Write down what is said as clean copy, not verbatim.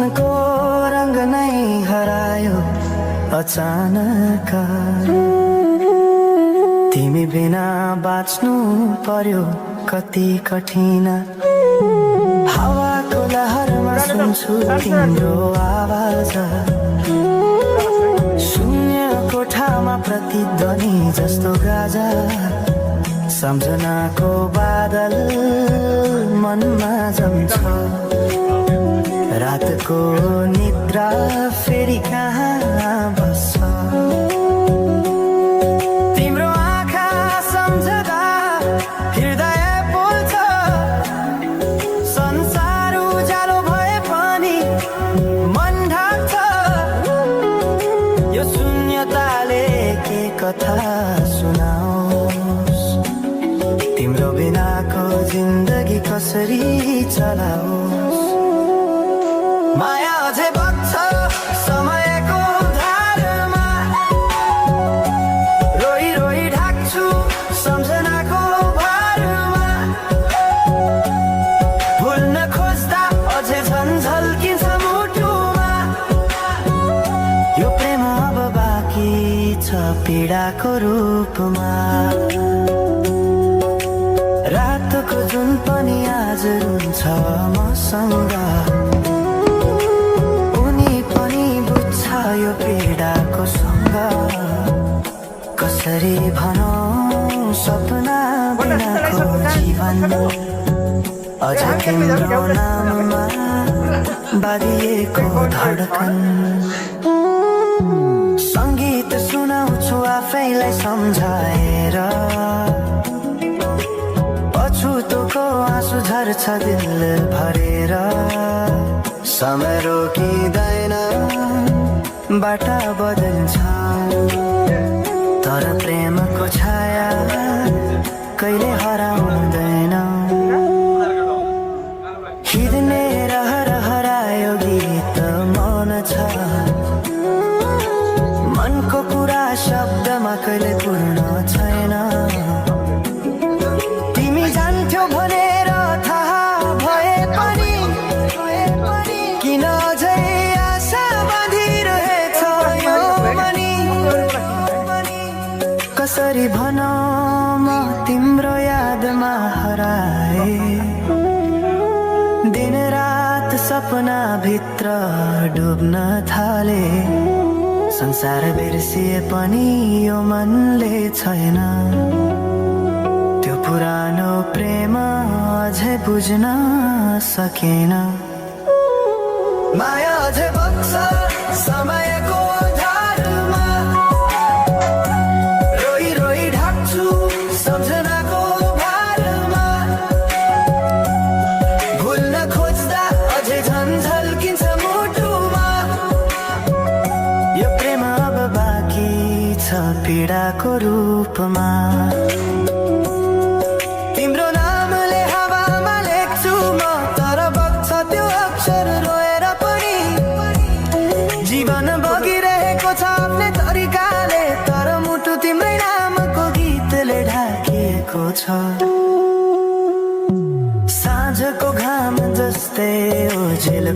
जीवनको रंग नै हरायो अचानक। तिमी बिना बाँच्नु पर्यो कति कठिन। हावाको लहरमा सुन्छु तिम्रो आवाज, शून्य कोठामा प्रतिध्वनि जस्तो गाजा। सम्झनाको बादल मनमा जम्छ, रातको निद्रा फेरि कहाँ बस्छ। तिम्रो आँखा सम्झदा हृदय बोल्छ, संसार उज्यालो भए पनि मन ढाक्छ। यो शून्यताले के कथा सुनाओस्, तिम्रो बिनाको जिन्दगी कसरी चलाओस्। माया अझै बग्छ समयको धारमा, रोई रोई ढाक्छु सम्झनाको भारमा। भुल्न खोज्दा अझै झन् झल्किन्छ मुटुमा। यो प्रेम अब बाँकी छ पीडाको रूपमा। रातको जुन पनि आज रुन्छ मसँग, उनी पनि बुझ्छ यो पीडाको सँग। कसरी भनौं सपना बिनाको जीवन, अझ तिम्रो नाममा बाँधिएको धडकन। सङ्गीत सुनाउँछु आफैलाई सम्झाएर, पछुतोको आँसु झर्छ दिल भरेर। समय रोकिँदैन बाटा बदल्छ, तर प्रेमको छाया कहिले हराउँदैन। हिँड्ने रहर हरायो गीत मन छ, मनको कुरा शब्दमा कहिले पूर्ण छैन। तिमी जान्थ्यौ भनेर थाहा भए पनि किन अझै आशा बाँधिरहेछ यो मनी। कसरी भनौं म तिम्रो यादमा हराए, दिन रात सपना भित्र डुब्न थाले। संसार बिर्सिए पनि यो मनले छैन, त्यो पुरानो प्रेम अझै बुझ्न सकेन। माया अझै बग्छ समयको धारमा, रोई रोई ढाक्छु सम्झनाको भारमा। भुल्न खोज्दा अझै झन् झल्किन्छ मुटुमा। यो प्रेम अब बाँकी छ पीडाको रूपमा। तिम्रो नामले हावामा लेख्छु म, तर बग्छ त्यो अक्षर रोएर पनि। जीवन बगिरहेको छ आफ्नै तरिकाले, तर मुटु तिम्रै नामको गीतले ढाकिएको छ। साँझको घाम जस्तै ओझेल